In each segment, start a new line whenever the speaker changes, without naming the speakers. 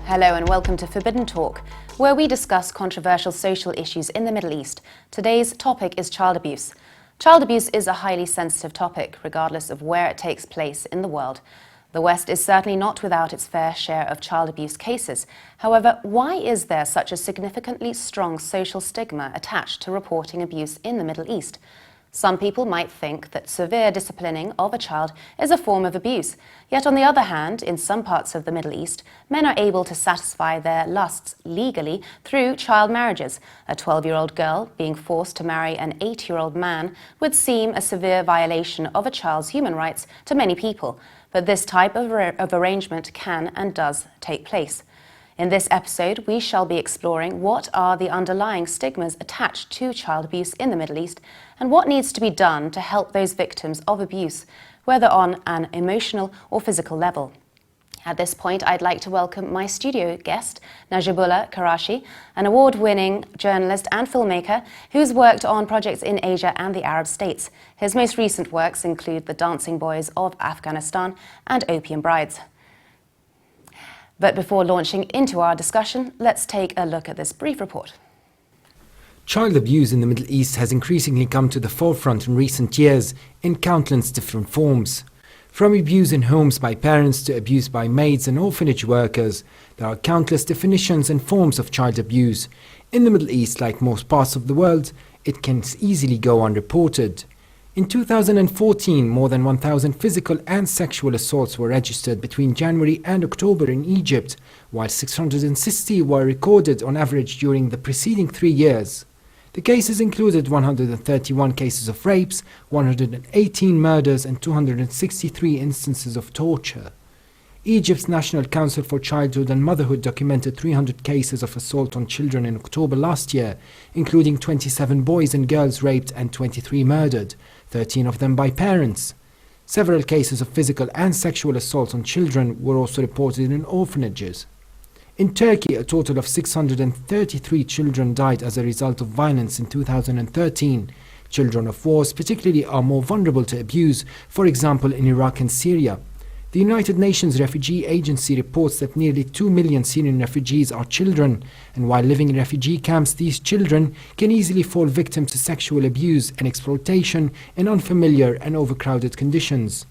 Hello and welcome to Forbidden Talk, where we discuss controversial social issues in the Middle East. Today's topic is child abuse. Child abuse is a highly sensitive topic, regardless of where it takes place in the world. The West is certainly not without its fair share of child abuse cases. However, why is there such a significantly strong social stigma attached to reporting abuse in the Middle East? Some people might think that severe disciplining of a child is a form of abuse. Yet on the other hand, in some parts of the Middle East, men are able to satisfy their lusts legally through child marriages. A 12-year-old girl being forced to marry an 8-year-old man would seem a severe violation of a child's human rights to many people. But this type of arrangement can and does take place. In this episode, we shall be exploring what are the underlying stigmas attached to child abuse in the Middle East and what needs to be done to help those victims of abuse, whether on an emotional or physical level. At this point, I'd like to welcome my studio guest, Najibullah Karashi, an award-winning journalist and filmmaker who's worked on projects in Asia and the Arab states. His most recent works include The Dancing Boys of Afghanistan and Opium Brides. But before launching into our discussion, let's take a look at this brief report.
Child abuse in the Middle East has increasingly come to the forefront in recent years in countless different forms. From abuse in homes by parents to abuse by maids and orphanage workers, there are countless definitions and forms of child abuse. In the Middle East, like most parts of the world, it can easily go unreported. In 2014, more than 1,000 physical and sexual assaults were registered between January and October in Egypt, while 660 were recorded on average during the preceding 3 years. The cases included 131 cases of rapes, 118 murders and 263 instances of torture. Egypt's National Council for Childhood and Motherhood documented 300 cases of assault on children in October last year, including 27 boys and girls raped and 23 murdered, 13 of them by parents. Several cases of physical and sexual assault on children were also reported in orphanages. In Turkey, a total of 633 children died as a result of violence in 2013. Children of wars particularly are more vulnerable to abuse, for example in Iraq and Syria. The United Nations Refugee Agency reports that nearly 2 million Syrian refugees are children, and while living in refugee camps, these children can easily fall victim to sexual abuse and exploitation in unfamiliar and overcrowded conditions.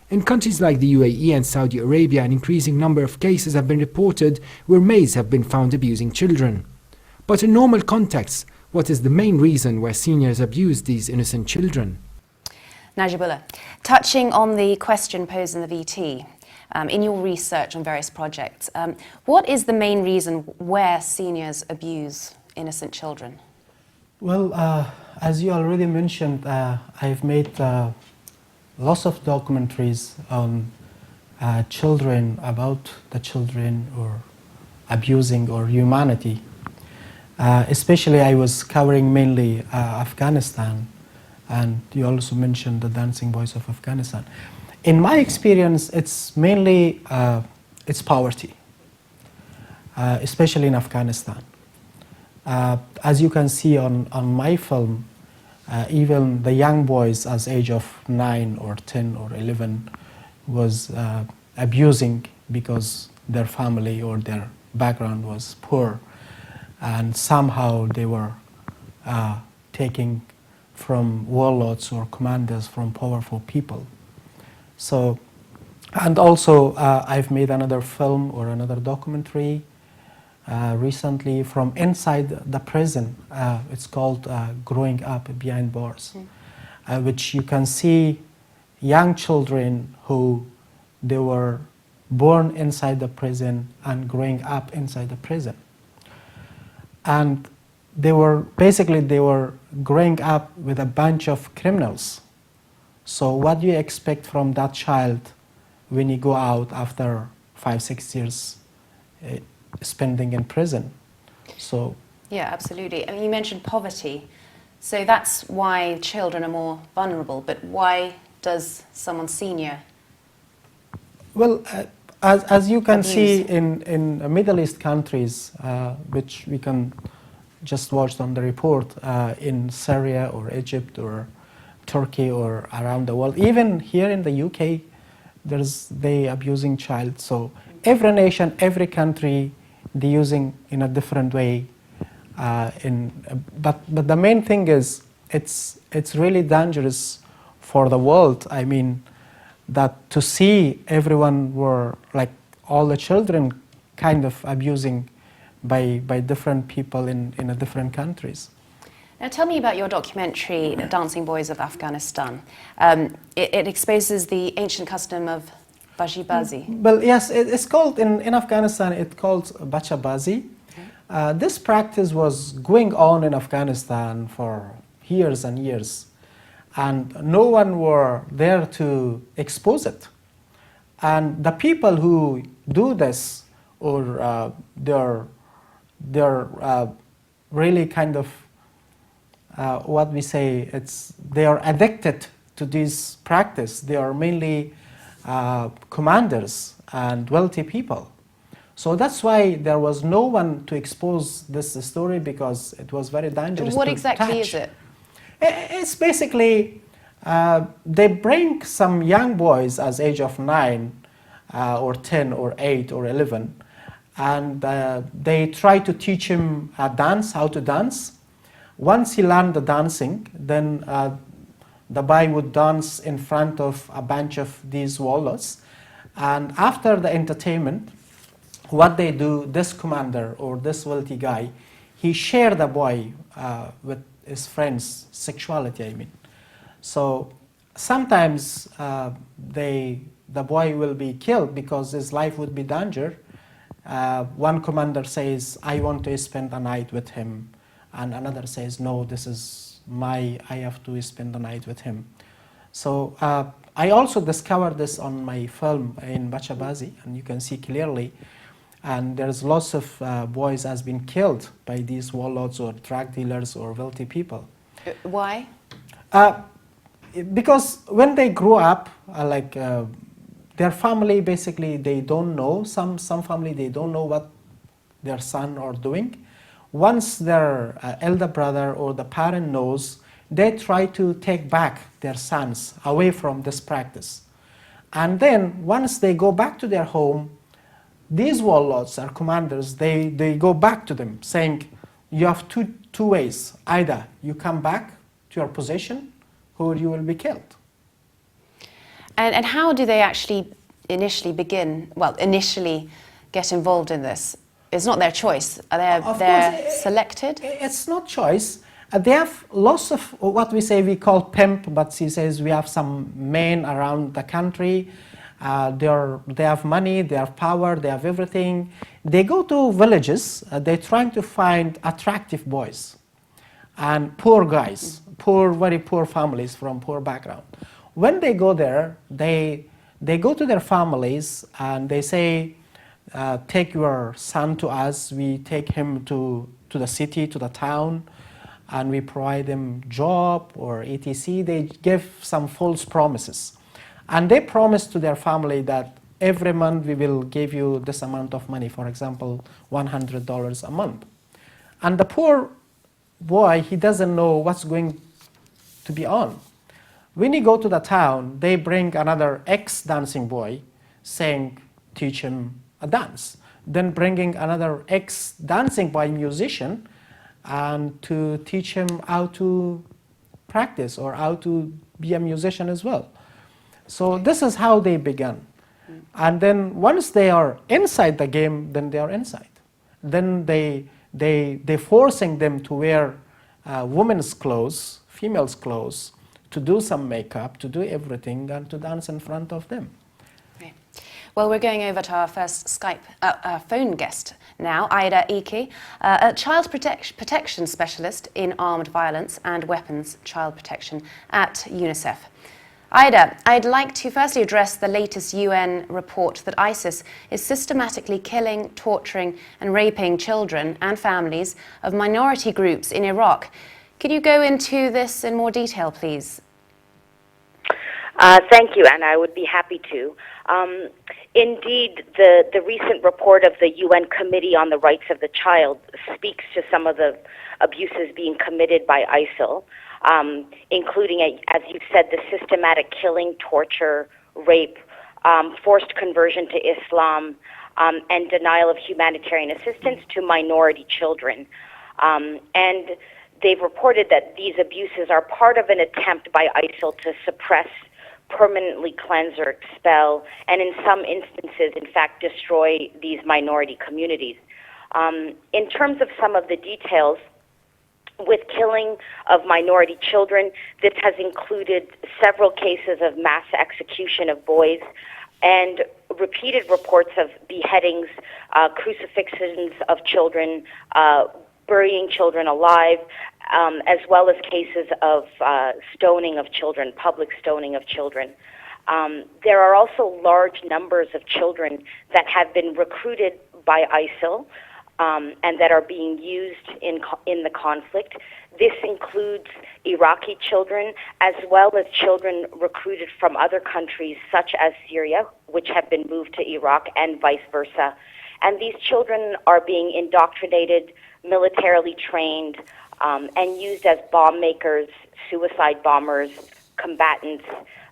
In countries like the UAE and Saudi Arabia, an increasing number of cases have been reported where maids have been found abusing children. But in normal contexts, what is the main reason why seniors abuse these innocent children?
Najibullah, touching on the question posed in the VT, in your research on various projects, what is the main reason where seniors abuse innocent children?
Well, as you already mentioned, I've made lots of documentaries on children, about the children or abusing or humanity. Especially I was covering mainly Afghanistan, and you also mentioned The Dancing Boys of Afghanistan. In my experience, it's mainly it's poverty, especially in Afghanistan. As you can see on my film, even the young boys as age of 9 or 10 or 11 was abusing because their family or their background was poor, and somehow they were taking from warlords or commanders from powerful people. So, and also I've made another film or another documentary recently from inside the prison. It's called Growing Up Behind Bars, which you can see young children who they were born inside the prison and growing up inside the prison. And they were growing up with a bunch of criminals. So what do you expect from that child when you go out after 5-6 years spending in prison? So
yeah, absolutely. I mean, you mentioned poverty, so that's why children are more vulnerable. But why does someone senior?
Well, as you can see in Middle East countries, which we can just watch on the report, in Syria or Egypt or Turkey or around the world, even here in the UK, they abusing child. So every nation, every country they're using in a different way. But the main thing is it's really dangerous for the world. I mean, that to see everyone were like all the children kind of abusing by different people in different countries.
Now tell me about your documentary, Dancing Boys of Afghanistan. It exposes the ancient custom of bazi.
Well, yes, it's called, in Afghanistan, it's called bacha bazi. This practice was going on in Afghanistan for years and years, and no one were there to expose it. And the people who do this, or they're really kind of what we say, they are addicted to this practice. They are mainly commanders and wealthy people. So that's why there was no one to expose this story, because it was very dangerous.
What exactly is it?
It's basically they bring some young boys as age of 9 or 10 or 8 or 11, and they try to teach him a dance, how to dance. Once he learned the dancing, then the boy would dance in front of a bunch of these warlords. And after the entertainment, what they do, this commander or this wealthy guy, he share the boy with his friends' sexuality, I mean. So sometimes the boy will be killed because his life would be danger. One commander says, I want to spend the night with him. And another says, no, this is I have to spend the night with him. So I also discovered this on my film in Bacha Bazi, and you can see clearly. And there's lots of boys has been killed by these warlords or drug dealers or wealthy people.
Why?
Because when they grow up, their family, basically, they don't know. Some family, they don't know what their son are doing. Once their elder brother or the parent knows, they try to take back their sons away from this practice. And then once they go back to their home, these warlords or commanders, they go back to them saying, you have two ways. Either you come back to your position or you will be killed.
And how do they actually initially get involved in this? It's not their choice. They're selected?
It's not choice. They have lots of what we call pimp, but he says we have some men around the country. They have money, they have power, they have everything. They go to villages. They're trying to find attractive boys and poor guys, very poor families from poor background. When they go there, they go to their families and they say, take your son to us. We take him to the city, to the town, and we provide them job or etc. They give some false promises. And they promise to their family that every month we will give you this amount of money, for example, $100 a month. And the poor boy, he doesn't know what's going to be on. When you go to the town, they bring another ex-dancing boy saying, teach him a dance. Then bringing another ex-dancing boy musician and to teach him how to practice or how to be a musician as well. So this is how they began. And then once they are inside the game, then they are inside. Then they forcing them to wear women's clothes, females' clothes, to do some makeup, to do everything, and to dance in front of them.
Okay. Well, we're going over to our first phone guest now, Ida Iki, a child protection specialist in armed violence and weapons child protection at UNICEF. Ida, I'd like to firstly address the latest UN report that ISIS is systematically killing, torturing and raping children and families of minority groups in Iraq. Could you go into this in more detail, please?
Thank you, and I would be happy to. Indeed, the recent report of the UN Committee on the Rights of the Child speaks to some of the abuses being committed by ISIL, including, as you said, the systematic killing, torture, rape, forced conversion to Islam, and denial of humanitarian assistance to minority children. And they've reported that these abuses are part of an attempt by ISIL to suppress, permanently cleanse or expel, and in some instances, in fact, destroy these minority communities. In terms of some of the details, with killing of minority children, this has included several cases of mass execution of boys and repeated reports of beheadings, crucifixions of children, burying children alive, as well as cases of stoning of children, public stoning of children. There are also large numbers of children that have been recruited by ISIL and that are being used in the conflict. This includes Iraqi children as well as children recruited from other countries such as Syria, which have been moved to Iraq, and vice versa. And these children are being indoctrinated, militarily trained, and used as bomb makers, suicide bombers, combatants.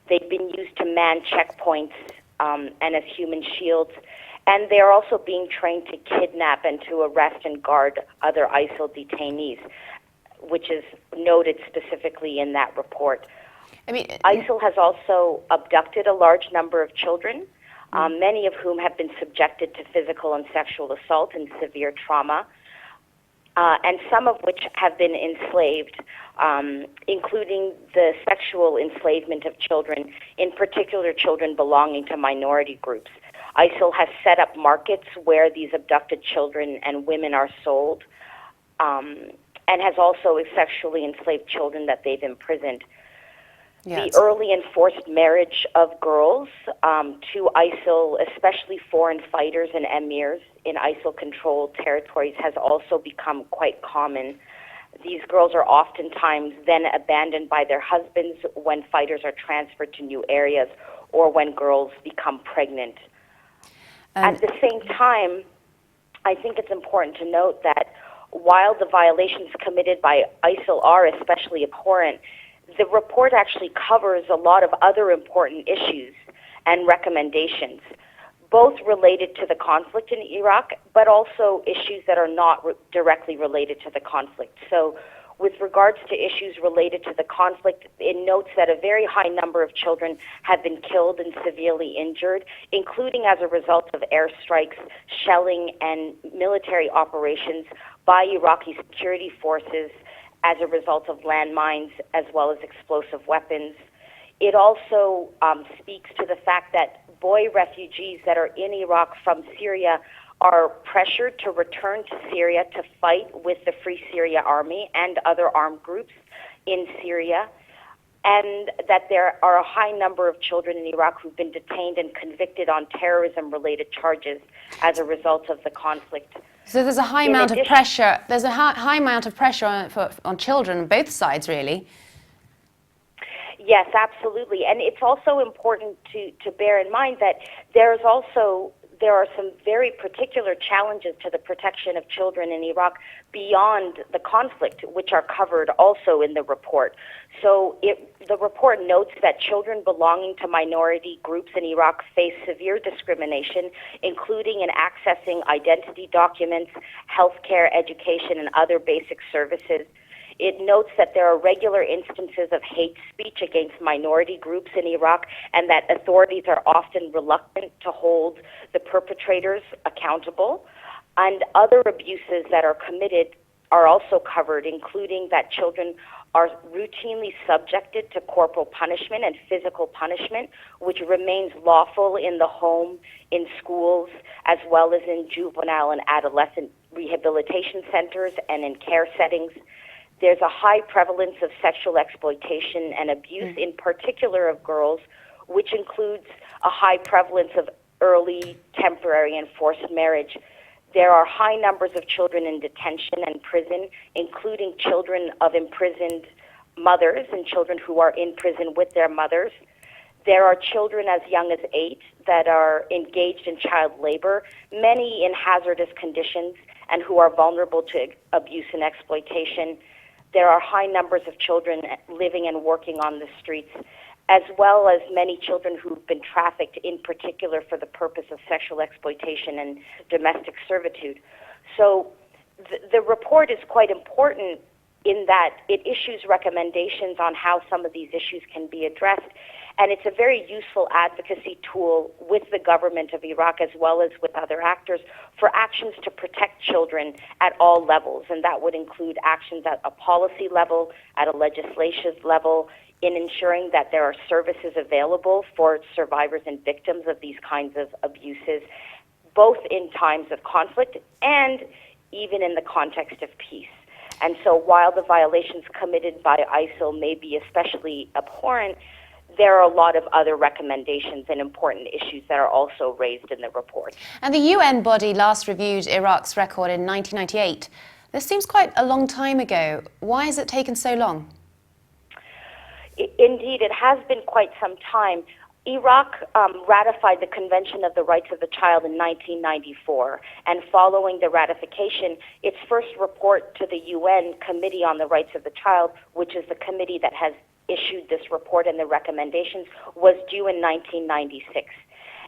They've been used to man checkpoints and as human shields. And they are also being trained to kidnap and to arrest and guard other ISIL detainees, which is noted specifically in that report. ISIL has also abducted a large number of children, many of whom have been subjected to physical and sexual assault and severe trauma, and some of which have been enslaved, including the sexual enslavement of children, in particular children belonging to minority groups. ISIL has set up markets where these abducted children and women are sold, and has also sexually enslaved children that they've imprisoned. Yes. The early enforced marriage of girls to ISIL, especially foreign fighters and emirs in ISIL-controlled territories, has also become quite common. These girls are oftentimes then abandoned by their husbands when fighters are transferred to new areas or when girls become pregnant. At the same time, I think it's important to note that while the violations committed by ISIL are especially abhorrent, the report actually covers a lot of other important issues and recommendations, both related to the conflict in Iraq, but also issues that are not directly related to the conflict. So with regards to issues related to the conflict, it notes that a very high number of children have been killed and severely injured, including as a result of airstrikes, shelling, and military operations by Iraqi security forces as a result of landmines as well as explosive weapons. It also speaks to the fact that boy refugees that are in Iraq from Syria are pressured to return to Syria to fight with the Free Syria Army and other armed groups in Syria, and that there are a high number of children in Iraq who've been detained and convicted on terrorism-related charges as a result of the conflict.
So there's a high amount of pressure. There's a high amount of pressure on children on both sides, really.
Yes, absolutely. And it's also important to bear in mind that there are some very particular challenges to the protection of children in Iraq beyond the conflict, which are covered also in the report. So the report notes that children belonging to minority groups in Iraq face severe discrimination, including in accessing identity documents, healthcare, education, and other basic services. It notes that there are regular instances of hate speech against minority groups in Iraq, and that authorities are often reluctant to hold the perpetrators accountable. And other abuses that are committed are also covered, including that children are routinely subjected to corporal punishment and physical punishment, which remains lawful in the home, in schools, as well as in juvenile and adolescent rehabilitation centers and in care settings. There's a high prevalence of sexual exploitation and abuse, in particular of girls, which includes a high prevalence of early, temporary, and forced marriage. There are high numbers of children in detention and prison, including children of imprisoned mothers and children who are in prison with their mothers. There are children as young as 8 that are engaged in child labor, many in hazardous conditions and who are vulnerable to abuse and exploitation. There are high numbers of children living and working on the streets, as well as many children who've been trafficked, in particular for the purpose of sexual exploitation and domestic servitude. So the report is quite important in that it issues recommendations on how some of these issues can be addressed, and it's a very useful advocacy tool with the government of Iraq as well as with other actors for actions to protect children at all levels, and that would include actions at a policy level, at a legislative level, in ensuring that there are services available for survivors and victims of these kinds of abuses, both in times of conflict and even in the context of peace. And so while the violations committed by ISIL may be especially abhorrent, there are a lot of other recommendations and important issues that are also raised in the report.
And the UN body last reviewed Iraq's record in 1998. This seems quite a long time ago. Why has it taken so long?
Indeed, it has been quite some time. Iraq ratified the Convention of the Rights of the Child in 1994, and following the ratification, its first report to the UN Committee on the Rights of the Child, which is the committee that has issued this report and the recommendations, was due in 1996.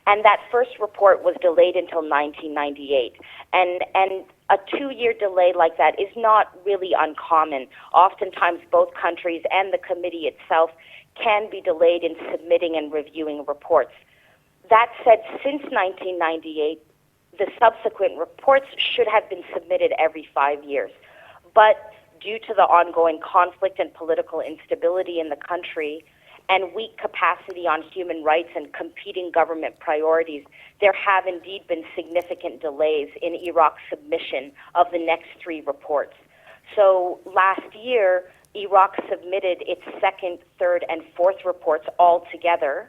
And that first report was delayed until 1998. And a 2-year delay like that is not really uncommon. Oftentimes, both countries and the committee itself can be delayed in submitting and reviewing reports. That said, since 1998, the subsequent reports should have been submitted every 5 years. But due to the ongoing conflict and political instability in the country and weak capacity on human rights and competing government priorities, there have indeed been significant delays in Iraq's submission of the next 3 reports. So last year, Iraq submitted its second, third, and fourth reports all together,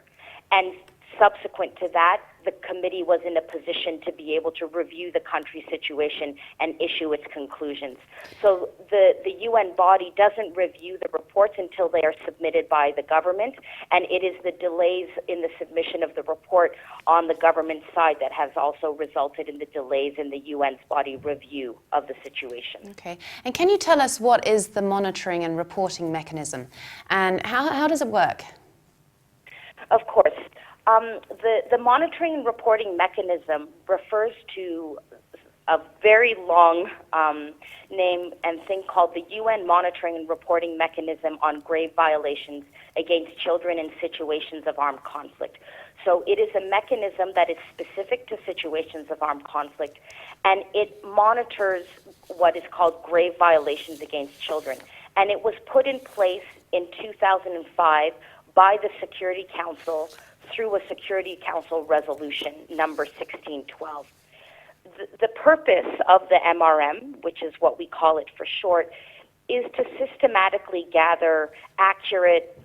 and subsequent to that, the committee was in a position to be able to review the country's situation and issue its conclusions. So the UN body doesn't review the reports until they are submitted by the government, and it is the delays in the submission of the report on the government side that has also resulted in the delays in the UN's body review of the situation.
Okay. And can you tell us what is the monitoring and reporting mechanism, and how does it work?
Of course. The monitoring and reporting mechanism refers to a very long name and thing called the UN Monitoring and Reporting Mechanism on Grave Violations Against Children in Situations of Armed Conflict. So it is a mechanism that is specific to situations of armed conflict, and it monitors what is called grave violations against children. And it was put in place in 2005 by the Security Council through a Security Council resolution number 1612. The purpose of the MRM, which is what we call it for short, is to systematically gather accurate,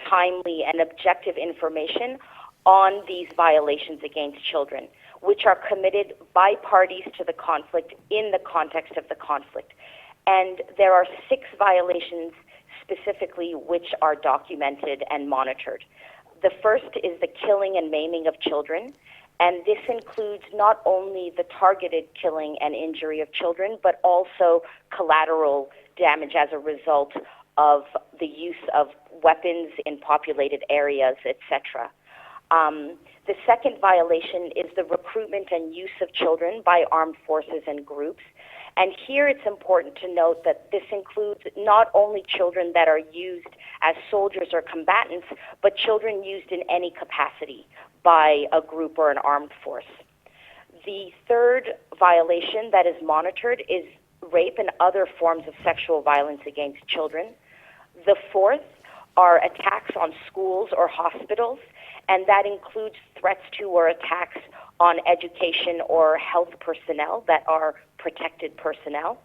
timely, and objective information on these violations against children, which are committed by parties to the conflict in the context of the conflict. And there are 6 violations specifically which are documented and monitored. The first is the killing and maiming of children, and this includes not only the targeted killing and injury of children, but also collateral damage as a result of the use of weapons in populated areas, etc. The second violation is the recruitment and use of children by armed forces and groups. And here it's important to note that this includes not only children that are used as soldiers or combatants, but children used in any capacity by a group or an armed force. The third violation that is monitored is rape and other forms of sexual violence against children. The fourth are attacks on schools or hospitals, and that includes threats to or attacks on education or health personnel that are protected personnel.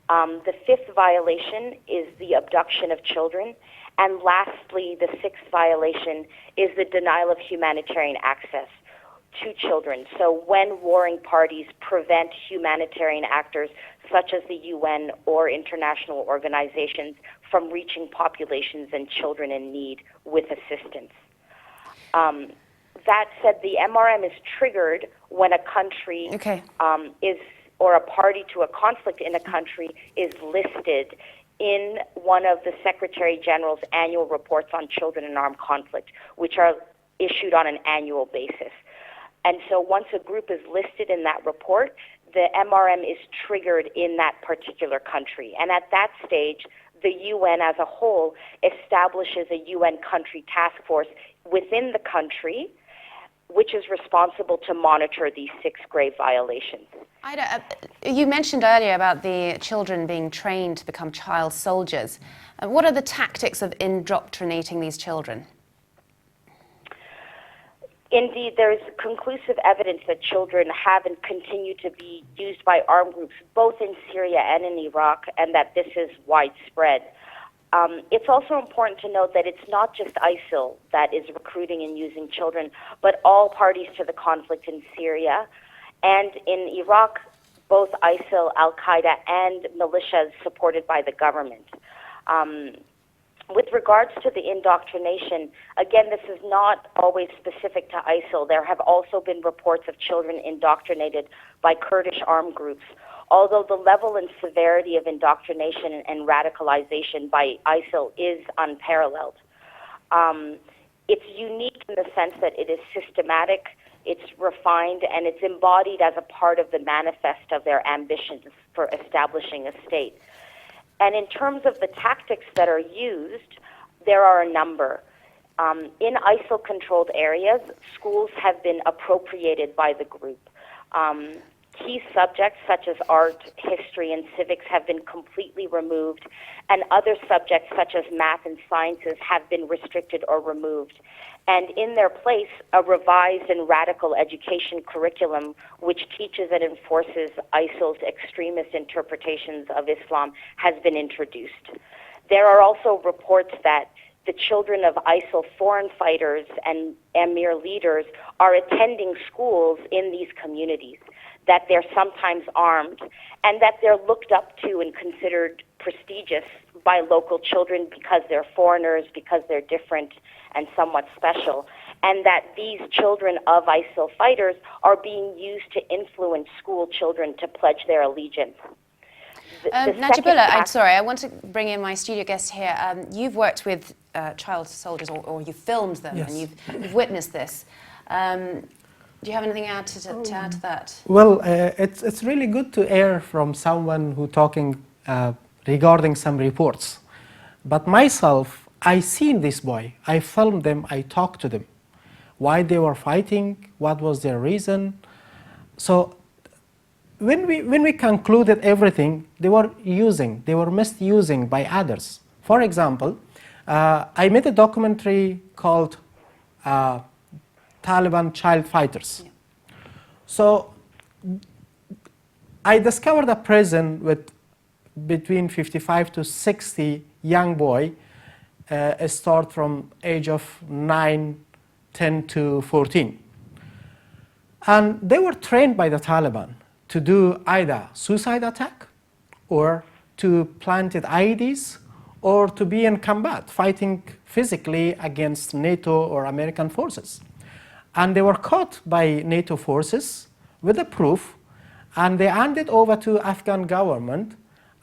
The fifth violation is the abduction of children. And lastly, the sixth violation is the denial of humanitarian access to children. So when warring parties prevent humanitarian actors such as the UN or international organizations from reaching populations and children in need with assistance. That said, the MRM is triggered when a country is, or a party to a conflict in a country is listed in one of the Secretary General's annual reports on children in armed conflict, which are issued on an annual basis. And so once a group is listed in that report, the MRM is triggered in that particular country. And at that stage, the UN as a whole establishes a UN country task force within the country, which is responsible to monitor these 6 grave violations.
Ida, you mentioned earlier about the children being trained to become child soldiers. What are the tactics of indoctrinating these children?
Indeed, there is conclusive evidence that children have and continue to be used by armed groups, both in Syria and in Iraq, and that this is widespread. It's also important to note that it's not just ISIL that is recruiting and using children, but all parties to the conflict in Syria. And in Iraq, both ISIL, Al-Qaeda, and militias supported by the government. With regards to the indoctrination, again, this is not always specific to ISIL. There have also been reports of children indoctrinated by Kurdish armed groups, although the level and severity of indoctrination and radicalization by ISIL is unparalleled. It's unique in the sense that it is systematic, it's refined, and it's embodied as a part of the manifest of their ambitions for establishing a state. And in terms of the tactics that are used, there are a number. In ISIL-controlled areas, schools have been appropriated by the group. Key subjects such as art, history, and civics have been completely removed, and other subjects such as math and sciences have been restricted or removed. And in their place, a revised and radical education curriculum which teaches and enforces ISIL's extremist interpretations of Islam has been introduced. There are also reports that the children of ISIL foreign fighters and emir leaders are attending schools in these communities, that they're sometimes armed, and that they're looked up to and considered prestigious by local children because they're foreigners, because they're different and somewhat special, and that these children of ISIL fighters are being used to influence school children to pledge their allegiance.
Najibullah, I'm sorry, I want to bring in my studio guest here. You've worked with child soldiers, or you filmed them,
Yes.
and you've witnessed this. Do you have anything to add to that?
Well, it's really good to hear from someone who talking regarding some reports. But myself, I seen this boy. I filmed them. I talked to them. Why they were fighting? What was their reason? So when we concluded everything, they were misusing by others. For example, I made a documentary called Taliban Child Fighters. Yeah. So I discovered a prison with between 55 to 60 young boy, start from age of 9, 10 to 14. And they were trained by the Taliban to do either suicide attack or to planted IEDs or to be in combat, fighting physically against NATO or American forces. And they were caught by NATO forces with the proof, and they handed over to Afghan government,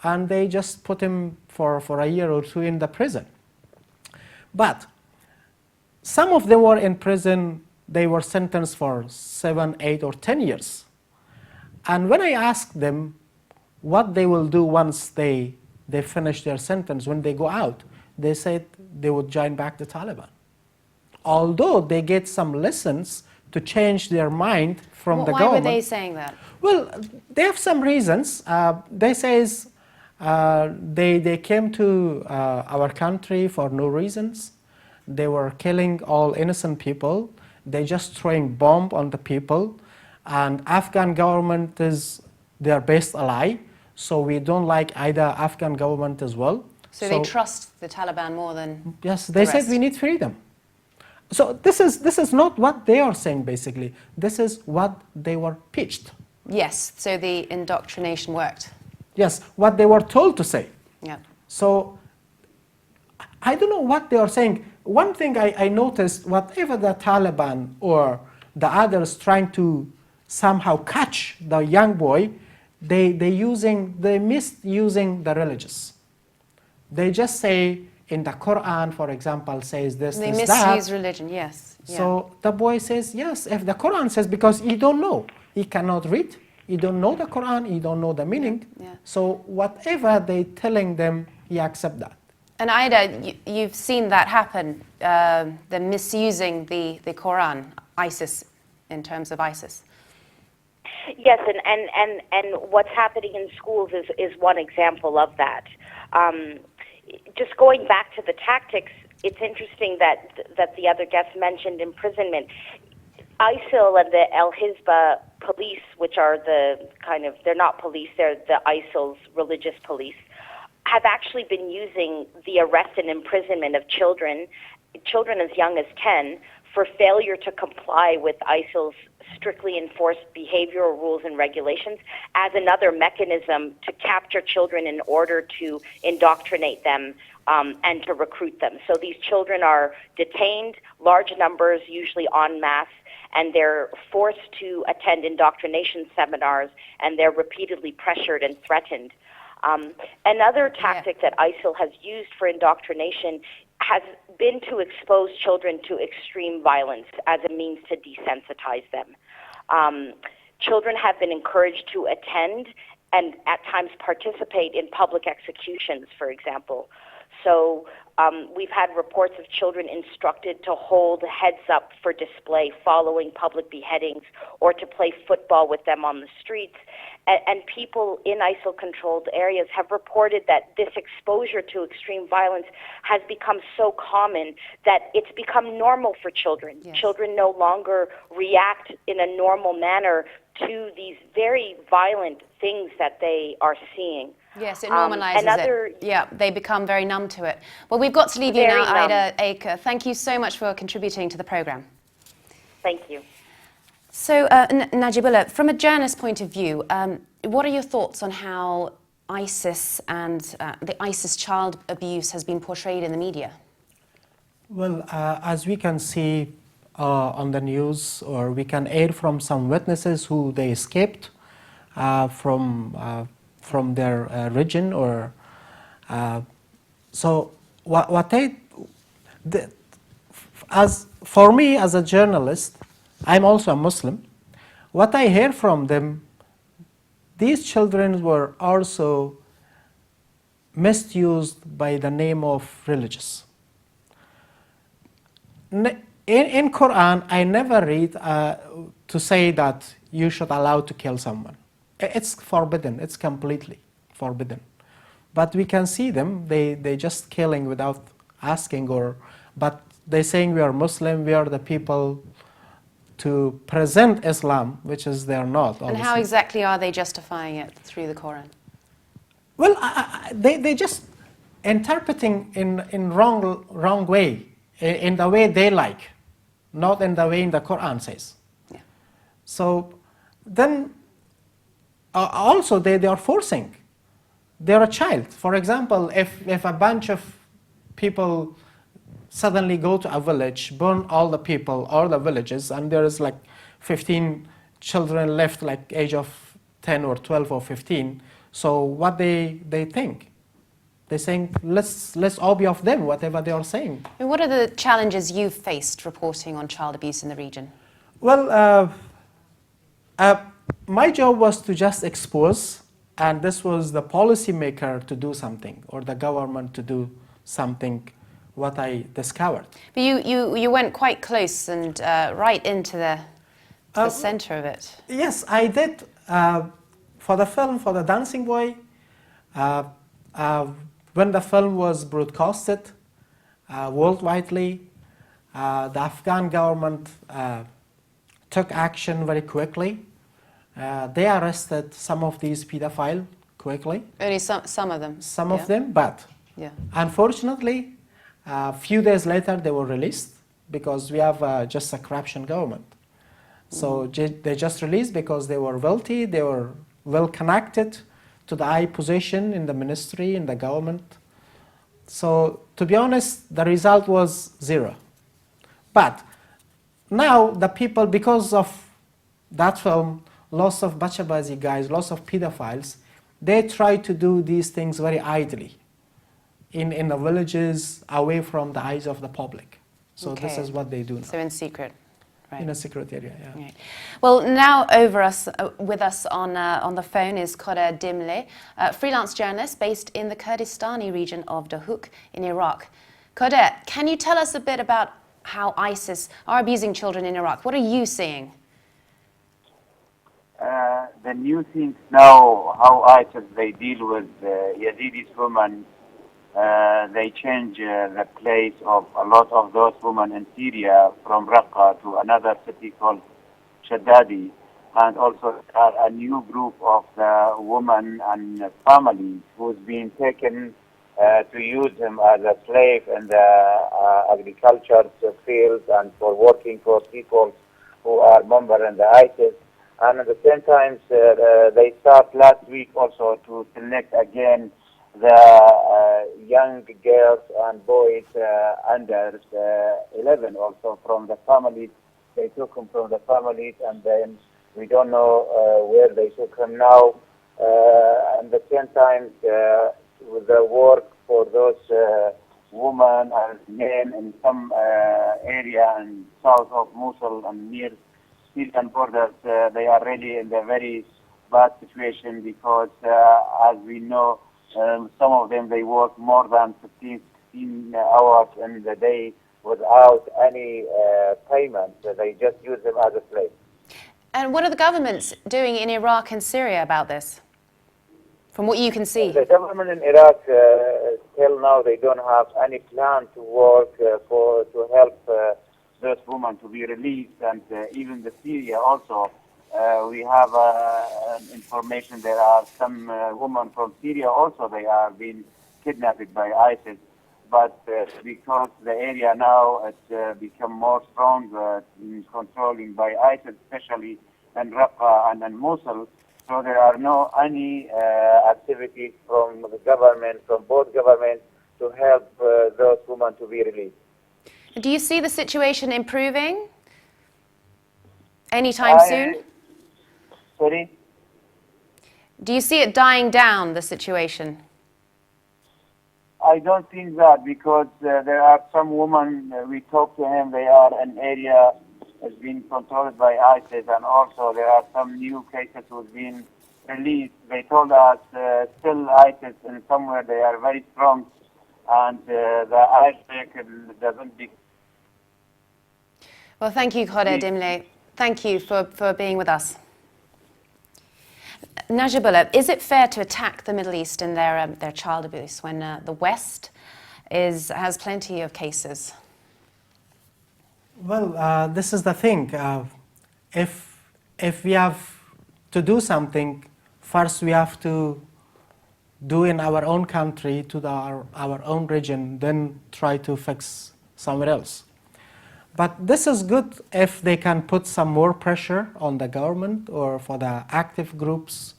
and they just put him for a year or two in the prison. But some of them were in prison, they were sentenced for 7, 8, or 10 years. And when I asked them what they will do once they finish their sentence, when they go out, they said they would join back the Taliban. Although they get some lessons to change their mind from the government.
Why were they saying that?
Well, they have some reasons. They say they came to our country for no reasons. They were killing all innocent people. They just throwing bomb on the people. And Afghan government is their best ally. So we don't like either Afghan government as well.
So they trust the Taliban more than
yes, they said we need freedom. So this is not what they are saying, basically. This is what they were pitched.
Yes, so the indoctrination worked.
Yes, what they were told to say.
Yeah.
So I don't know what they are saying. One thing I noticed, whatever the Taliban or the others trying to somehow catch the young boy, they misusing the religious. They just say in the Quran, for example, says this,
They
this,
misuse
that.
religion, yes. Yeah.
So the boy says, yes, if the Quran says, because he don't know, he cannot read, he don't know the Quran, he don't know the meaning.
Yeah.
So whatever they telling them, he accept that.
And Ida, you've seen that happen, the misusing the Quran, ISIS, in terms of ISIS.
Yes, and what's happening in schools is one example of that. Just going back to the tactics, it's interesting that the other guest mentioned imprisonment. ISIL and the Al-Hizbah police, which are the they're not police, they're the ISIL's religious police, have actually been using the arrest and imprisonment of children as young as 10, for failure to comply with ISIL's strictly enforced behavioral rules and regulations as another mechanism to capture children in order to indoctrinate them and to recruit them. So these children are detained, large numbers, usually en masse, and they're forced to attend indoctrination seminars, and they're repeatedly pressured and threatened. Another tactic that ISIL has used for indoctrination has been to expose children to extreme violence as a means to desensitize them. Children have been encouraged to attend and at times participate in public executions, for example. So we've had reports of children instructed to hold heads up for display following public beheadings, or to play football with them on the streets. And people in ISIL-controlled areas have reported that this exposure to extreme violence has become so common that it's become normal for children.
Yes.
Children no longer react in a normal manner to these very violent things that they are seeing.
Yes, it normalizes it. Yeah, they become very numb to it. Well, we've got to leave you now, Ida Aker. Thank you so much for contributing to the programme.
Thank you.
So, Najibullah, from a journalist's point of view, what are your thoughts on how ISIS and the ISIS child abuse has been portrayed in the media?
Well, as we can see on the news, or we can hear from some witnesses who they escaped from their region, or so as for me as a journalist, I'm also a Muslim. What I hear from them, these children were also misused by the name of religious. In Quran, I never read to say that you should allow to kill someone. It's forbidden. It's completely forbidden. But we can see them. They just killing without asking, but they saying we are Muslim. We are the people to present Islam, which is they're not. Obviously.
And how exactly are they justifying it through the Quran?
Well, they just interpreting in wrong way, in the way they like, not in the way the Quran says.
Yeah.
So then also they are forcing. They're a child. For example, if a bunch of people suddenly go to a village, burn all the people, all the villages, and there is like 15 children left, like age of 10 or 12 or 15. So what they think? They're saying, let's obey of them, whatever they are saying.
And what are the challenges you've faced reporting on child abuse in the region?
Well, my job was to just expose, and this was the policymaker to do something, or the government to do something, what I discovered.
But you went quite close and right into the center of it.
Yes, I did. For the film, for The Dancing Boy, when the film was broadcasted worldwidely, the Afghan government took action very quickly. They arrested some of these pedophiles quickly.
Only some of them.
Some of them, but unfortunately, a few days later they were released because we have just a corruption government. So they just released because they were wealthy, they were well connected to the high position in the ministry, in the government. So to be honest, the result was zero. But now the people, because of that film, lots of bacha bazi guys, lots of pedophiles, they try to do these things very idly. in the villages, away from the eyes of the public. So this
Okay.
is what they do now.
So in secret. Right.
In a secret area, yeah.
Right. Well, now with us on the phone is Khodr Dimle, a freelance journalist based in the Kurdistani region of Dohuk in Iraq. Khodr, can you tell us a bit about how ISIS are abusing children in Iraq? What are you seeing?
The new things now, how ISIS they deal with Yazidis women, they change the place of a lot of those women in Syria from Raqqa to another city called Shaddadi, and also a new group of women and families who's been taken to use them as a slave in the agriculture fields and for working for people who are members in the ISIS. And at the same time, they start last week also to select again the young girls and boys under 11 also from the families. They took them from the families, and then we don't know where they took them now. At the same time, with the work for those women and men in some area in south of Mosul and near Syrian borders, they are really in a very bad situation because, as we know, some of them, they work more than 15, 16 hours in the day without any payment. They just use them as a slave.
And what are the governments doing in Iraq and Syria about this, from what you can see?
The government in Iraq, till now, they don't have any plan to work to help those women to be released, and even the Syria also. We have information there are some women from Syria also, they are being kidnapped by ISIS. But because the area now has become more strong in controlling by ISIS, especially in Raqqa and in Mosul, so there are no any activities from the government, from both governments, to help those women to be released.
Do you see the situation improving anytime soon?
Sorry?
Do you see it dying down, the situation?
I don't think that, because there are some women, we talk to them, they are an area has been controlled by ISIS, and also there are some new cases who've been released. They told us still ISIS in somewhere they are very strong, and the ISIS doesn't be.
Well, thank you, Khodr Dimle. Thank you for being with us. Najibullah, is it fair to attack the Middle East in their child abuse when the West has plenty of cases?
Well, this is the thing. If we have to do something, first we have to do in our own country, to our own region, then try to fix somewhere else. But this is good if they can put some more pressure on the government or for the active groups,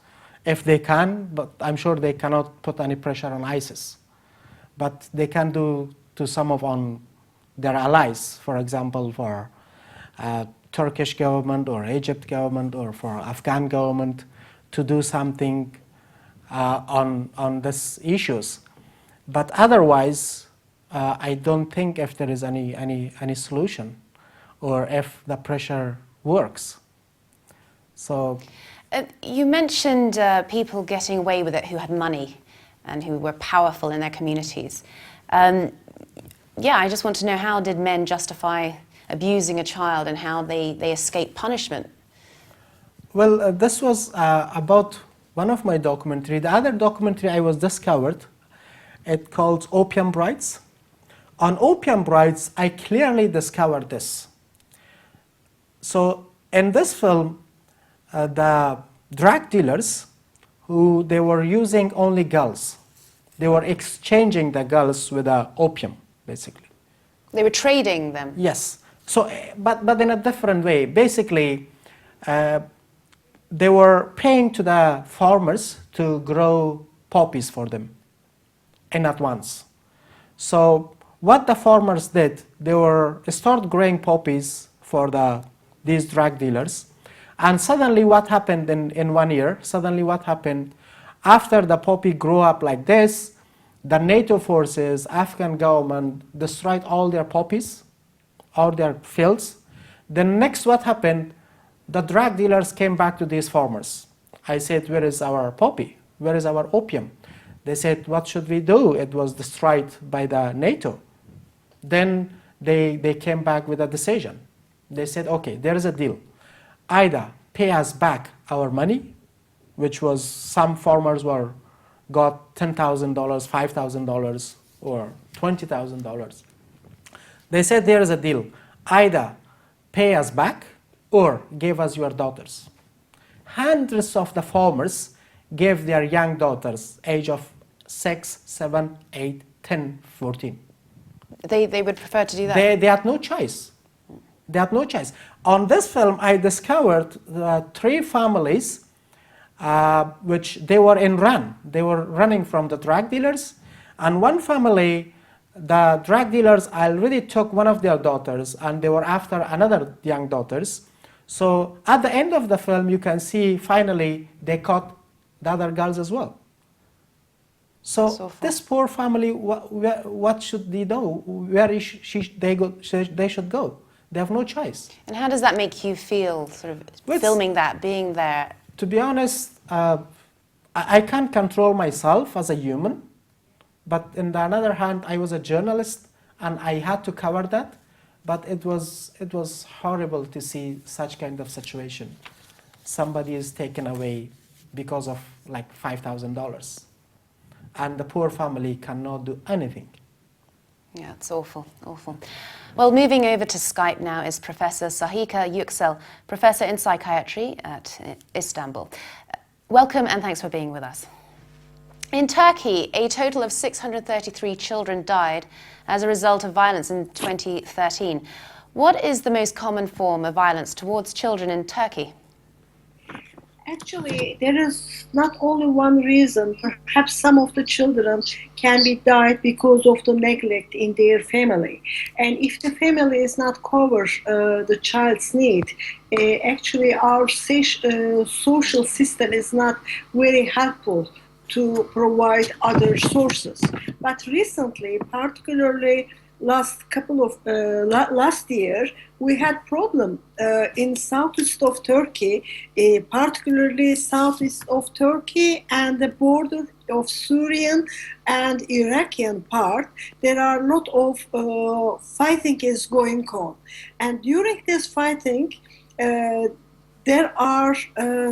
if they can, but I'm sure they cannot put any pressure on ISIS. But they can do to some of on their allies, for example, for Turkish government or Egypt government or for Afghan government to do something on these issues. But otherwise, I don't think if there is any solution or if the pressure works. So
you mentioned people getting away with it who had money and who were powerful in their communities. Yeah, I just want to know, how did men justify abusing a child and how they escape punishment?
Well, this was about one of my documentary. The other documentary I was discovered, it called Opium Brides. On Opium Brides, I clearly discovered this. So in this film, the drug dealers, who they were using only girls, they were exchanging the girls with opium, basically.
They were trading them?
Yes. So, but in a different way. Basically, they were paying to the farmers to grow poppies for them in at once. So what the farmers did, they were start growing poppies for these drug dealers, and suddenly what happened in 1 year, suddenly what happened, after the poppy grew up like this, the NATO forces, Afghan government destroyed all their poppies, all their fields. Then next what happened? The drug dealers came back to these farmers. I said, where is our poppy? Where is our opium? They said, what should we do? It was destroyed by the NATO. Then they came back with a decision. They said, okay, there is a deal. Either pay us back our money, which was some farmers got $10,000, $5,000, or $20,000. They said there is a deal. Either pay us back or give us your daughters. Hundreds of the farmers gave their young daughters, age of 6, 7, 8, 10, 14.
They would prefer to do that?
They had no choice. They had no choice. On this film, I discovered 3 families which they were in run. They were running from the drug dealers. And one family, the drug dealers already took one of their daughters and they were after another young daughters. So at the end of the film, you can see finally they caught the other girls as well. So this poor family, what should they do? Where they should go? They have no choice.
And how does that make you feel, sort of filming that, being there?
To be honest, I can't control myself as a human, but on the other hand, I was a journalist and I had to cover that. But it was horrible to see such kind of situation. Somebody is taken away because of like $5,000, and the poor family cannot do anything.
Yeah, it's awful, awful. Well, moving over to Skype now is Professor Sahika Yüksel, Professor in Psychiatry at Istanbul. Welcome and thanks for being with us. In Turkey, a total of 633 children died as a result of violence in 2013. What is the most common form of violence towards children in Turkey?
Actually, there is not only one reason. Perhaps some of the children can be died because of the neglect in their family. And if the family is not cover the child's need, actually our social system is not very helpful to provide other sources. But recently, particularly last year, we had problem in southeast of Turkey, particularly southeast of Turkey and the border of Syrian and Iraqi part. There are a lot of fighting is going on, and during this fighting, there are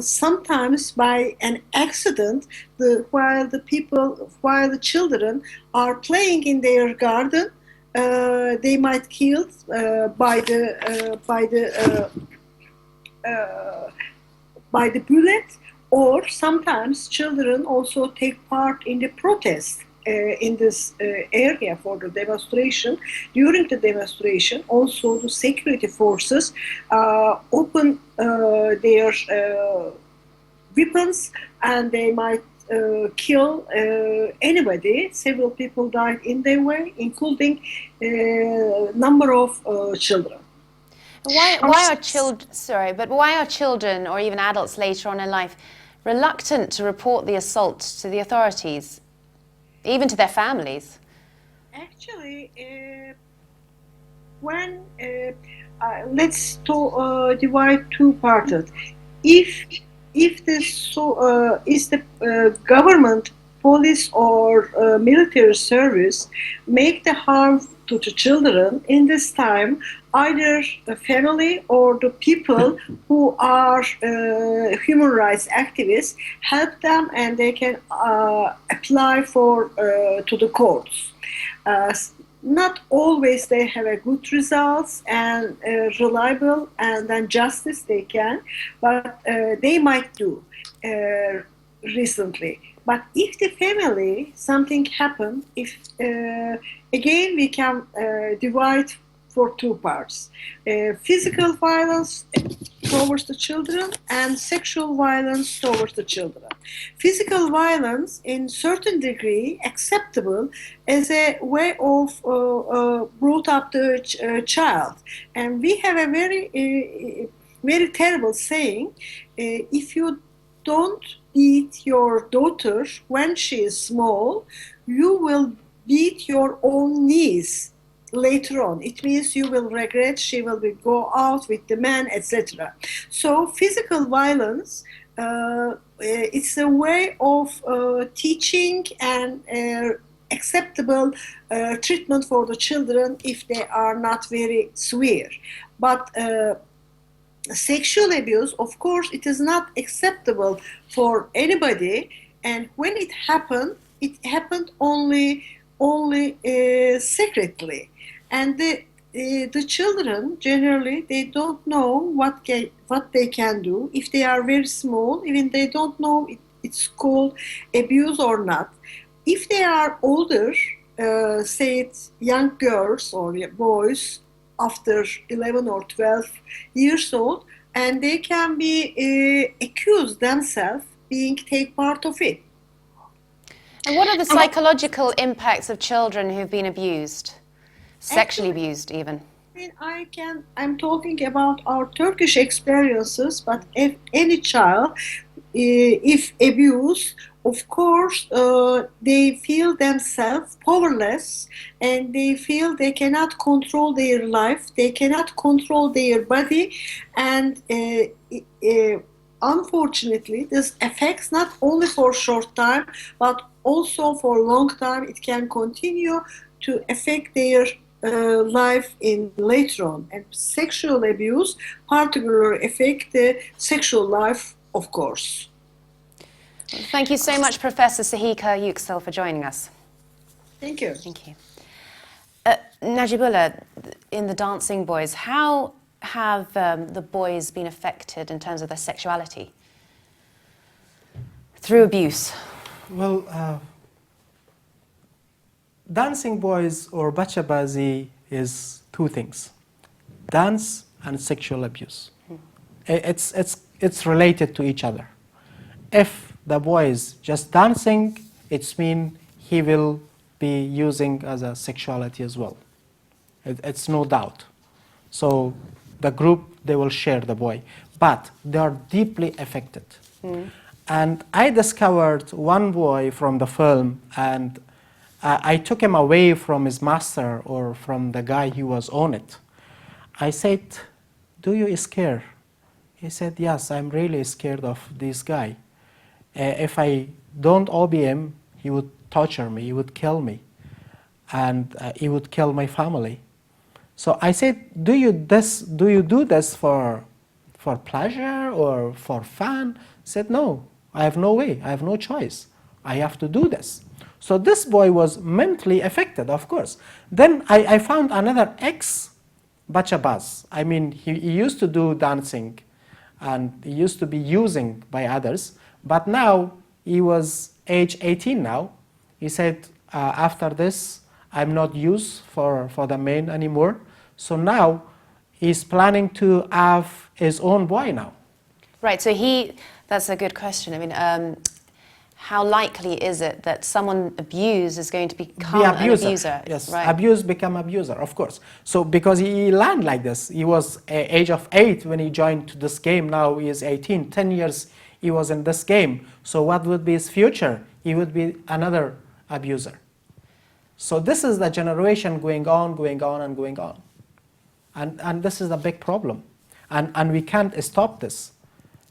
sometimes by an accident, while the children are playing in their garden, they might killed by the bullet, or sometimes children also take part in the protest in this area for the demonstration. During the demonstration, also the security forces open their weapons and they might kill anybody. Several people died in their way, including number of children.
Why are children or even adults later on in life reluctant to report the assault to the authorities, even to their families?
Actually, when let's divide two parts. If this is the government, police or military service make the harm to the children in this time, either the family or the people who are human rights activists help them and they can apply for to the courts. Not always they have a good results and reliable and then justice they can, but they might do recently. But if the family, something happened, if again we can divide for two parts. Physical violence towards the children and sexual violence towards the children. Physical violence in certain degree acceptable as a way of brought up the child. And we have a very terrible saying, if you don't beat your daughter when she is small, you will beat your own niece later on. It means you will regret, she will go out with the man, etc. So physical violence, it's a way of teaching and acceptable treatment for the children if they are not very severe. But sexual abuse, of course, it is not acceptable for anybody, and when it happened only secretly, and the children generally they don't know what they can do if they are very small. Even they don't know it's called abuse or not. If they are older, say it's young girls or boys after 11 or 12 years old, and they can be accused themselves being take part of it.
And what are the psychological impacts of children who've been abused, sexually abused even?
I'm talking about our Turkish experiences, but if any child, if abused, of course, they feel themselves powerless, and they feel they cannot control their life, they cannot control their body, and unfortunately, this affects not only for short time, but also for long time. It can continue to affect their life in later on, and sexual abuse particularly affect the sexual life, of course.
Thank you so much, Professor Sahika Yüksel, for joining us.
Thank you.
Thank you. Najibullah, in the Dancing Boys, how have the boys been affected in terms of their sexuality through abuse?
Well, Dancing Boys or bacha bazi is two things: dance and sexual abuse. It's related to each other. If the boy is just dancing, it's mean he will be using as a sexuality as well. It's no doubt. So the group, they will share the boy, but they are deeply affected. And I discovered one boy from the film, and I took him away from his master or from the guy who was on it. I said, "Do you scare?" He said, "Yes, I'm really scared of this guy. If I don't obey him, he would torture me, he would kill me, and he would kill my family." So I said, do you do this for pleasure or for fun? He said, "No, I have no way, I have no choice. I have to do this." So this boy was mentally affected, of course. Then I found another ex-bachabaz. I mean, he used to do dancing, and he used to be using by others, but now he was age 18 now. He said, after this, I'm not used for the men anymore. So now he's planning to have his own boy now.
Right, so that's a good question. I mean, how likely is it that someone abused is going to become an abuser?
Yes,
right.
Abuse become abuser, of course. So because he learned like this, he was age of 8 when he joined this game. Now he is 18, 10 years he was in this game. So what would be his future? He would be another abuser. So this is the generation going on and going on. And this is a big problem. And we can't stop this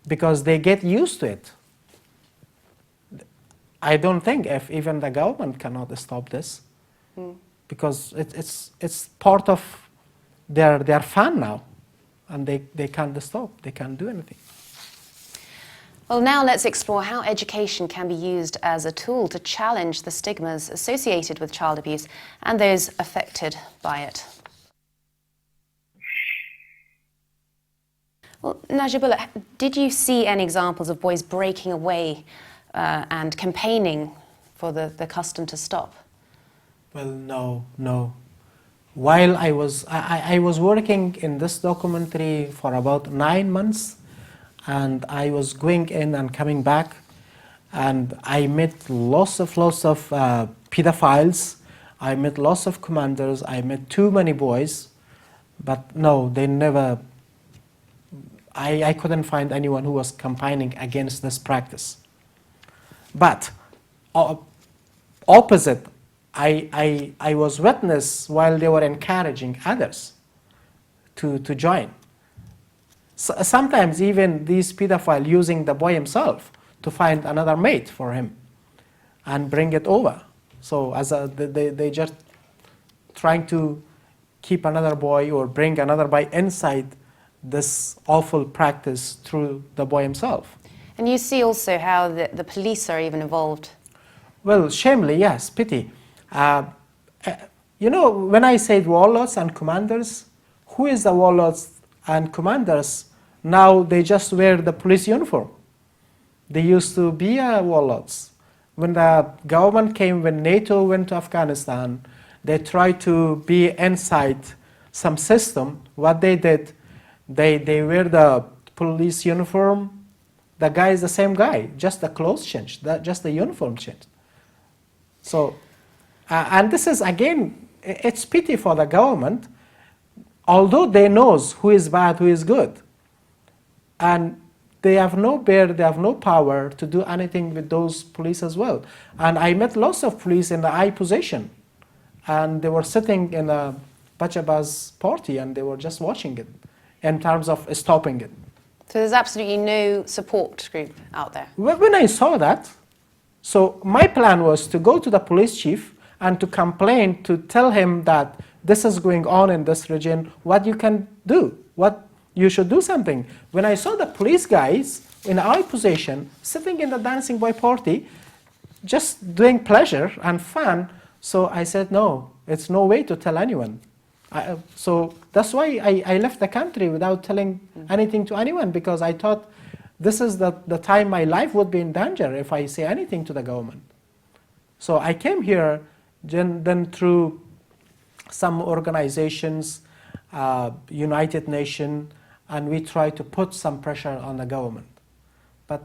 because they get used to it. I don't think if even the government cannot stop this because it's part of their fun now, and they can't stop, they can't do anything.
Well, now let's explore how education can be used as a tool to challenge the stigmas associated with child abuse and those affected by it. Well, Najibullah, did you see any examples of boys breaking away and campaigning for the custom to stop?
Well, no. While I was working in this documentary for about 9 months, and I was going in and coming back, and I met lots of pedophiles. I met lots of commanders. I met too many boys, but no, they never. I couldn't find anyone who was campaigning against this practice. But opposite, I was witness while they were encouraging others to join. So sometimes even these pedophiles using the boy himself to find another mate for him and bring it over. So they just trying to keep another boy or bring another boy inside this awful practice through the boy himself.
And you see also how the police are even involved.
Well, shamefully, yes, pity. You know, when I said warlords and commanders, who is the warlords and commanders? Now they just wear the police uniform. They used to be warlords. When the government came, when NATO went to Afghanistan, they tried to be inside some system. What they did, they wear the police uniform. The guy is the same guy, just the clothes changed, just the uniform changed. So, and this is again, it's pity for the government, although they knows who is bad, who is good. And they have no power to do anything with those police as well. And I met lots of police in the high position, and they were sitting in a bacha party, and they were just watching it in terms of stopping it.
So there's absolutely no support group out there?
When I saw that, so my plan was to go to the police chief and to complain, to tell him that this is going on in this region, what you can do, what you should do something. When I saw the police guys in high position sitting in the dancing boy party, just doing pleasure and fun, so I said, no, it's no way to tell anyone. So that's why I left the country without telling anything to anyone, because I thought this is the time my life would be in danger if I say anything to the government. So I came here then through some organizations, United Nations, and we try to put some pressure on the government. But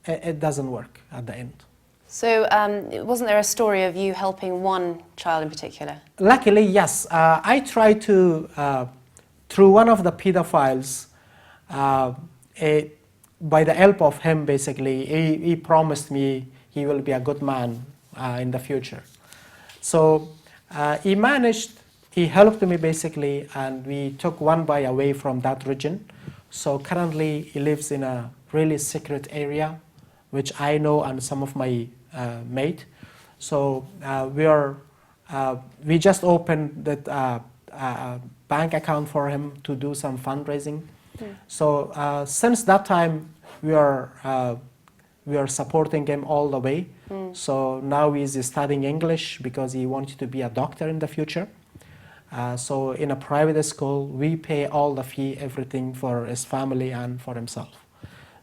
it doesn't work at the end.
So wasn't there a story of you helping one child in particular?
Luckily, yes. I tried to, through one of the pedophiles, by the help of him, basically, he promised me he will be a good man in the future. So he helped me basically, and we took one boy away from that region. So currently he lives in a really secret area, which I know and some of my mate. So we just opened that bank account for him to do some fundraising. So since that time we are supporting him all the way. So now he's studying English because he wanted to be a doctor in the future. So in a private school, we pay all the fee, everything for his family and for himself.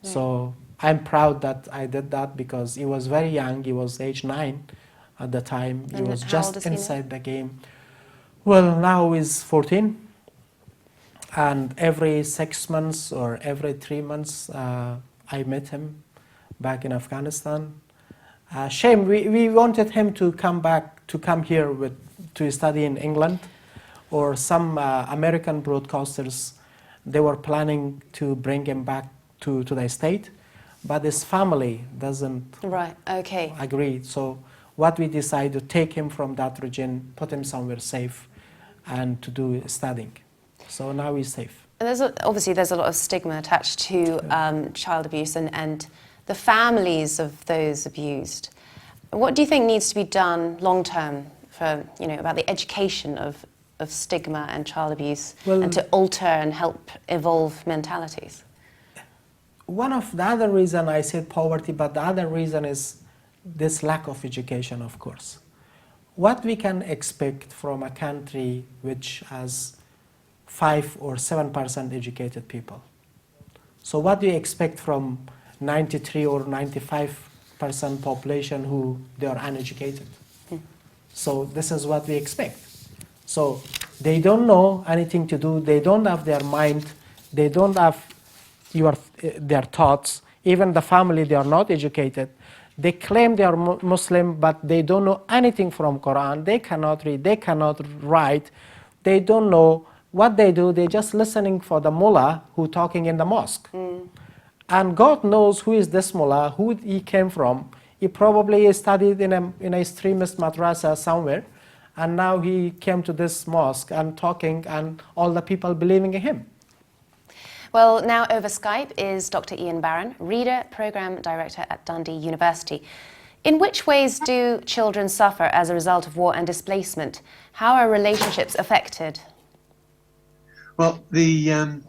So I'm proud that I did that because he was very young. He was age 9 at the time.
And
he was
how
just
old is he now?
inside the game. Well, now he's 14. And every 6 months or every 3 months, I met him back in Afghanistan. Shame, we wanted him to come back, to come here to study in England, or some American broadcasters, they were planning to bring him back to the state, but his family doesn't agree. So what we decided to take him from that region, put him somewhere safe, and to do studying. So now he's safe.
And obviously there's a lot of stigma attached to child abuse and the families of those abused. What do you think needs to be done long term for, about the education of stigma and child abuse, and to alter and help evolve mentalities?
One of the other reason I said poverty, but the other reason is this lack of education, of course. What we can expect from a country which has 5 or 7% educated people? So what do you expect from 93 or 95% population who they are uneducated? So this is what we expect. So they don't know anything to do, they don't have their mind, they don't have their thoughts, even the family, they are not educated. They claim they are Muslim, but they don't know anything from Quran, they cannot read, they cannot write, they don't know what they do, they're just listening for the mullah who talking in the mosque. And God knows who is this mullah, who he came from. He probably studied in a extremist madrasa somewhere, and now he came to this mosque and talking, and all the people believing in him.
Well, now over Skype is Dr. Ian Barron, Reader Programme Director at Dundee University. In which ways do children suffer as a result of war and displacement? How are relationships affected?
Well, I've been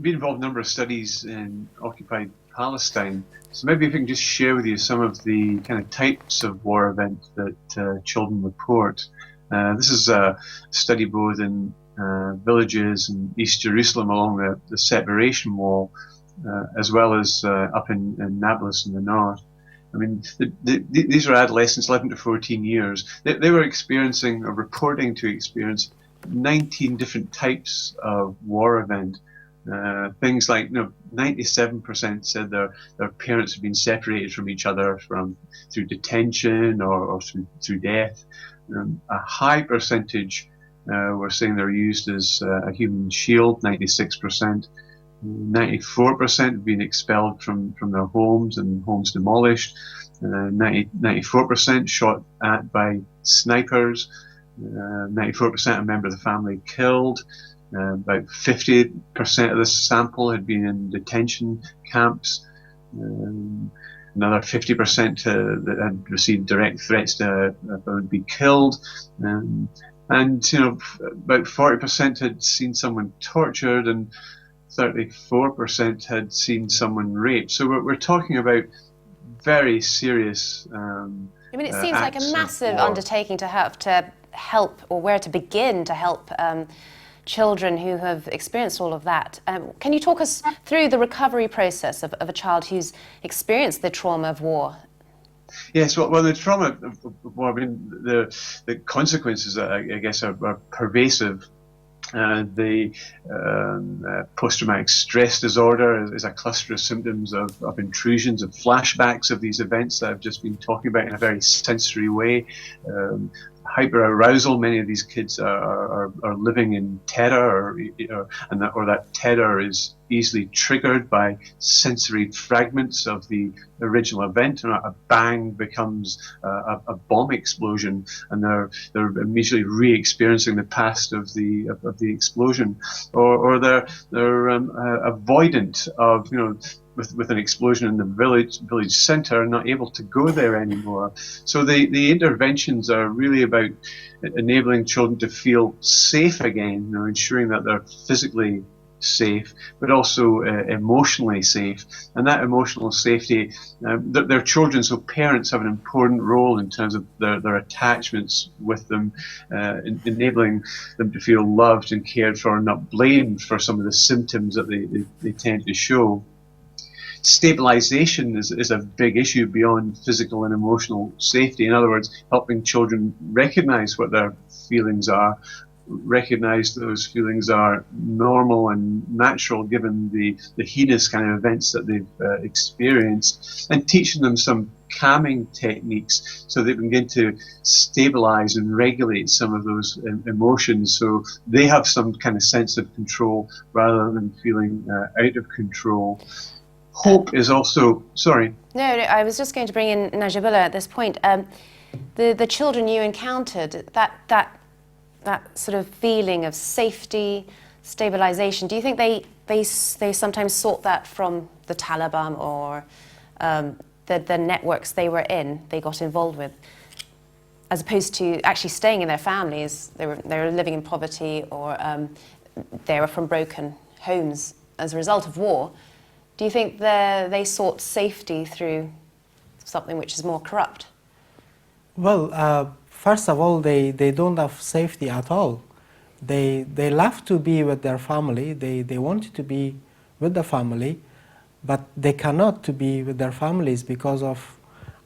involved in a number of studies in occupied Palestine, so maybe if I can just share with you some of the kind of types of war events that children report. This is a study both in villages in East Jerusalem along the separation wall, as well as up in Nablus in the north. I mean, these are adolescents, 11 to 14 years. They were experiencing or reporting to experience 19 different types of war event. Things like, 97% said their parents had been separated from each other through detention or through death. A high percentage were saying they're used as a human shield, 96%. 94% have been expelled from their homes and homes demolished. 94% shot at by snipers. 94% a member of the family killed. About 50% of the sample had been in detention camps. Another 50% that had received direct threats that would be killed. And about 40% had seen someone tortured, and 34% had seen someone raped. So we're talking about very serious.
I mean, it seems like a massive undertaking to have to help, or where to begin to help children who have experienced all of that. Can you talk us through the recovery process of a child who's experienced the trauma of war?
Yes, well, the trauma of war, I mean, the consequences, I guess, are pervasive. The post-traumatic stress disorder is a cluster of symptoms of intrusions, of flashbacks of these events that I've just been talking about in a very sensory way. Hyperarousal, many of these kids are living in terror, or that terror is easily triggered by sensory fragments of the original event, and a bang becomes a bomb explosion, and they're immediately re-experiencing the past of the explosion, or they're avoidant of, with an explosion in the village center, not able to go there anymore. So the interventions are really about enabling children to feel safe again, ensuring that they're physically safe, but also emotionally safe. And that emotional safety, they're children, so parents have an important role in terms of their attachments with them, enabling them to feel loved and cared for and not blamed for some of the symptoms that they tend to show. Stabilization is a big issue beyond physical and emotional safety. In other words, helping children recognize what their feelings are, recognize those feelings are normal and natural given the heinous kind of events that they've experienced, and teaching them some calming techniques so they can begin to stabilize and regulate some of those emotions, so they have some kind of sense of control rather than feeling out of control. Hope is also, sorry.
No, I was just going to bring in Najibullah at this point. The children you encountered, that sort of feeling of safety, stabilization, do you think they sometimes sought that from the Taliban or the networks they were in, they got involved with, as opposed to actually staying in their families? They were living in poverty, or they were from broken homes as a result of war. Do you think they sought safety through something which is more corrupt?
Well, first of all, they don't have safety at all. They love to be with their family. They want to be with the family, but they cannot to be with their families because of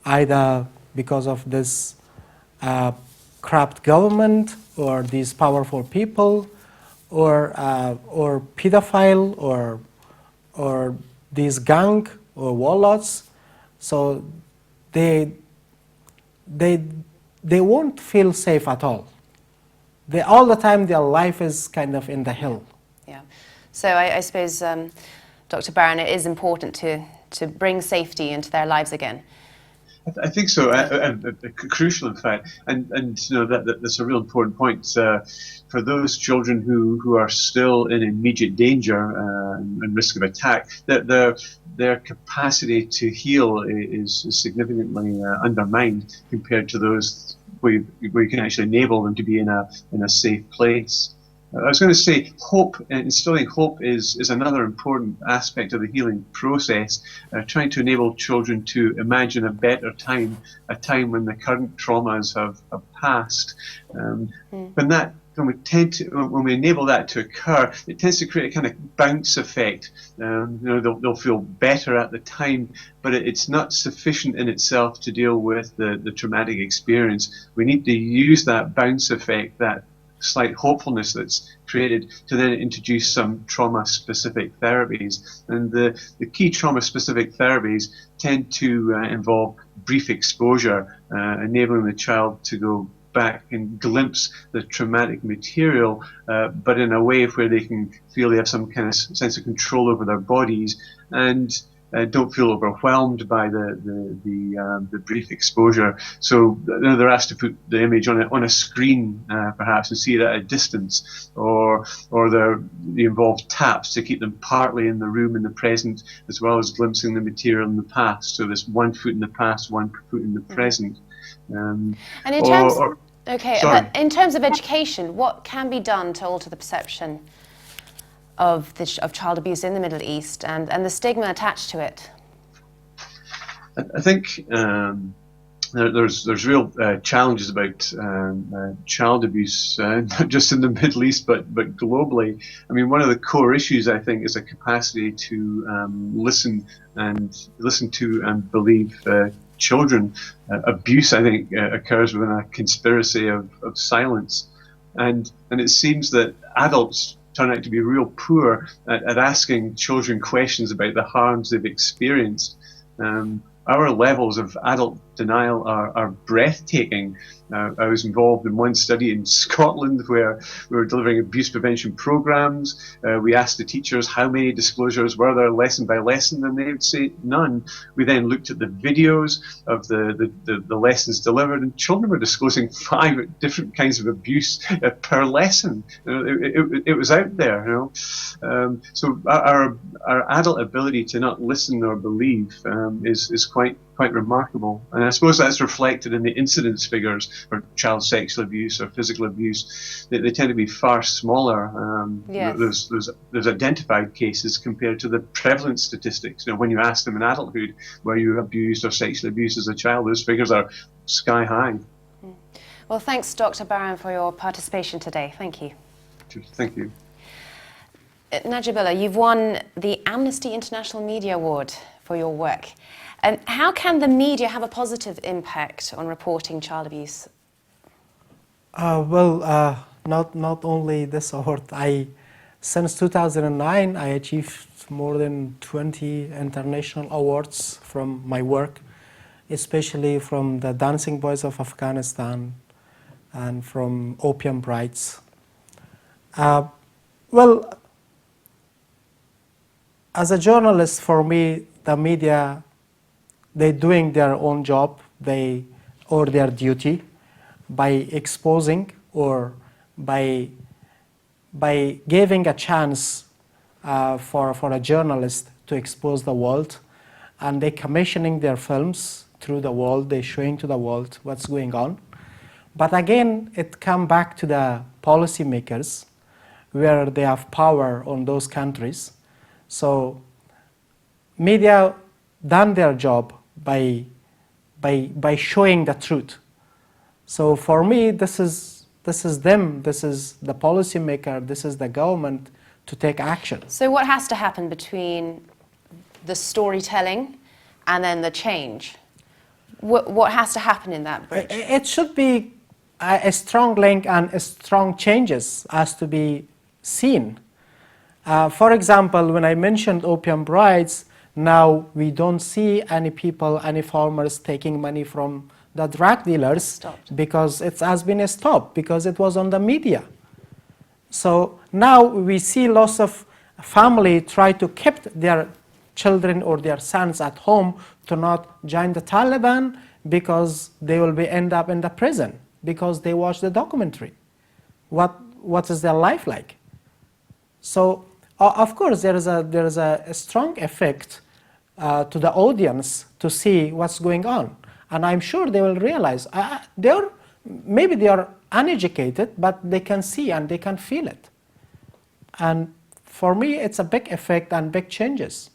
either because of this corrupt government, or these powerful people, or pedophile, or these gang or warlords. So they won't feel safe at all. All the time their life is kind of in the hill.
Yeah. So I suppose, Dr. Barron, it is important to bring safety into their lives again.
I think so. Crucial, in fact, and that's a real important point for those children who are still in immediate danger and risk of attack. That their capacity to heal is significantly undermined compared to those where you can actually enable them to be in a safe place. I was going to say hope, instilling hope is another important aspect of the healing process, trying to enable children to imagine a better time, a time when the current traumas have passed. When we enable that to occur, it tends to create a kind of bounce effect. They'll feel better at the time, but it's not sufficient in itself to deal with the traumatic experience. We need to use that bounce effect, that slight hopefulness that's created, to then introduce some trauma-specific therapies. And the key trauma-specific therapies tend to involve brief exposure, enabling the child to go back and glimpse the traumatic material, but in a way where they can feel they have some kind of sense of control over their bodies and don't feel overwhelmed by the brief exposure. So they're asked to put the image on a screen, perhaps, and see it at a distance, or they involve taps to keep them partly in the room in the present, as well as glimpsing the material in the past. So this 1 foot in the past, 1 foot in the present.
And in terms, but in terms of education, what can be done to alter the perception of child abuse in the Middle East and the stigma attached to it?
I think there's real challenges about child abuse, not just in the Middle East, but globally. I mean, one of the core issues, I think, is a capacity to listen to and believe children. Abuse, I think, occurs within a conspiracy of silence, and it seems that adults turn out to be real poor at asking children questions about the harms they've experienced. Our levels of adult denial are breathtaking. I was involved in one study in Scotland where we were delivering abuse prevention programs. We asked the teachers how many disclosures were there lesson by lesson, and they would say none. We then looked at the videos of the lessons delivered, and children were disclosing 5 different kinds of abuse per lesson. It was out there, So our adult ability to not listen or believe is quite remarkable, and I suppose that's reflected in the incidence figures for child sexual abuse or physical abuse. They tend to be far smaller. Yes. There's identified cases compared to the prevalence statistics. When you ask them in adulthood, were you abused or sexually abused as a child, those figures are sky high.
Well, thanks, Dr. Baran, for your participation today. Thank you.
Thank you.
Najibillah, you've won the Amnesty International Media Award for your work. How can the media have a positive impact on reporting child abuse?
Not only this award. Since 2009, I achieved more than 20 international awards from my work, especially from the Dancing Boys of Afghanistan and from Opium Brides. As a journalist, for me, the media, they're doing their own job, or their duty, by exposing or by giving a chance for a journalist to expose the world, and they're commissioning their films through the world, they're showing to the world what's going on. But again, it comes back to the policymakers, where they have power on those countries. So media done their job by showing the truth. So for me, this is them, this is the policymaker, this is the government to take action.
So what has to happen between the storytelling and then the change? What has to happen in that bridge?
It should be a strong link, and strong changes has to be seen. For example, when I mentioned Opium Brides, now we don't see any people, any farmers taking money from the drug dealers. Stopped. Because it has been stopped, because it was on the media. So now we see lots of family try to keep their children or their sons at home to not join the Taliban, because they will end up in the prison because they watch the documentary. What is their life like? So of course there is a strong effect to the audience to see what's going on, and I'm sure they will realize maybe they are uneducated, but they can see and they can feel it. And for me, it's a big effect and big changes.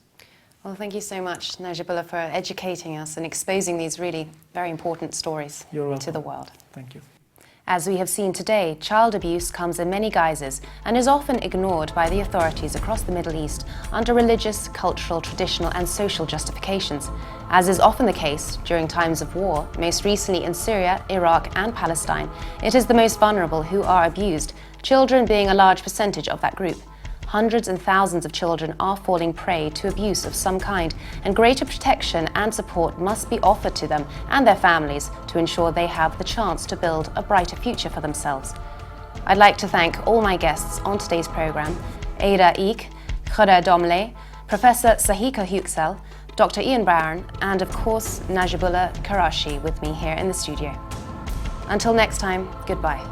Well, thank you so much, Najibullah, for educating us and exposing these really very important stories to the world.
Thank you.
As we have seen today, child abuse comes in many guises and is often ignored by the authorities across the Middle East under religious, cultural, traditional and social justifications. As is often the case during times of war, most recently in Syria, Iraq and Palestine, it is the most vulnerable who are abused, children being a large percentage of that group. Hundreds and thousands of children are falling prey to abuse of some kind, and greater protection and support must be offered to them and their families to ensure they have the chance to build a brighter future for themselves. I'd like to thank all my guests on today's programme, Ada Eek, Khuda Domle, Professor Sahika Huxell, Dr. Ian Barron, and of course Najibullah Karashi with me here in the studio. Until next time, goodbye.